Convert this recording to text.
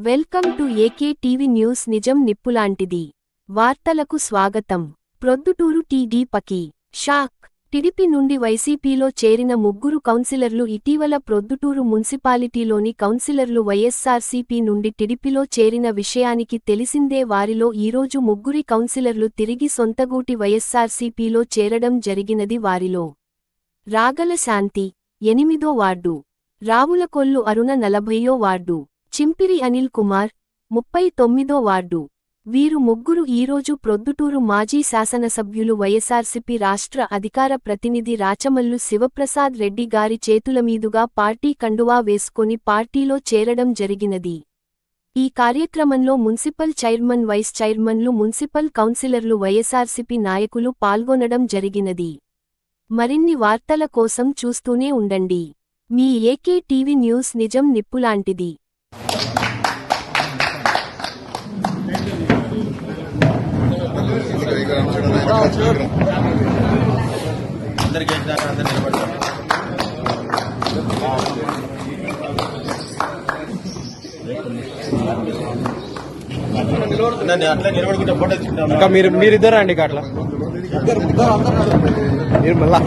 Welcome to AK TV news. నిజం నిప్పులాంటిది. వార్తలకు స్వాగతం. ప్రొద్దుటూరు టీడీపీకి షాక్. టీడీపీ నుండి వైసీపీలో చేరిన ముగ్గురు కౌన్సిలర్లు ఇటీవల ప్రొద్దుటూరు మున్సిపాలిటీలోని కౌన్సిలర్లు వైఎస్సార్సీపీ నుండి టీడీపీలో చేరిన విషయానికి తెలిసిందే. వారిలో ఈరోజు ముగ్గురి కౌన్సిలర్లు తిరిగి సొంతగూటి వైఎస్సార్సీపీలో చేరడం జరిగినది. వారిలో రాగల శాంతి 8వ వార్డు, రావులకొల్లు అరుణ 40వ వార్డు, చింపిరి అనిల్ కుమార్ 39వ వార్డు. వీరు ముగ్గురు ఈరోజు ప్రొద్దుటూరు మాజీ శాసనసభ్యులు వైఎస్సార్సీపీ రాష్ట్ర అధికార ప్రతినిధి రాచమల్లు శివప్రసాద్ రెడ్డి గారి చేతులమీదుగా పార్టీ కండువా వేసుకొని పార్టీలో చేరడం జరిగినది. ఈ కార్యక్రమంలో మున్సిపల్ చైర్మన్, వైస్ చైర్మన్లు, మున్సిపల్ కౌన్సిలర్లు, వైఎస్సార్సీపీ నాయకులు పాల్గొనడం జరిగినది. మరిన్ని వార్తల కోసం చూస్తూనే ఉండండి. మీ ఏకే టీవీ న్యూస్. నిజం నిప్పులాంటిది. మీరిద్దరు అండి అట్లా మీరు మళ్ళా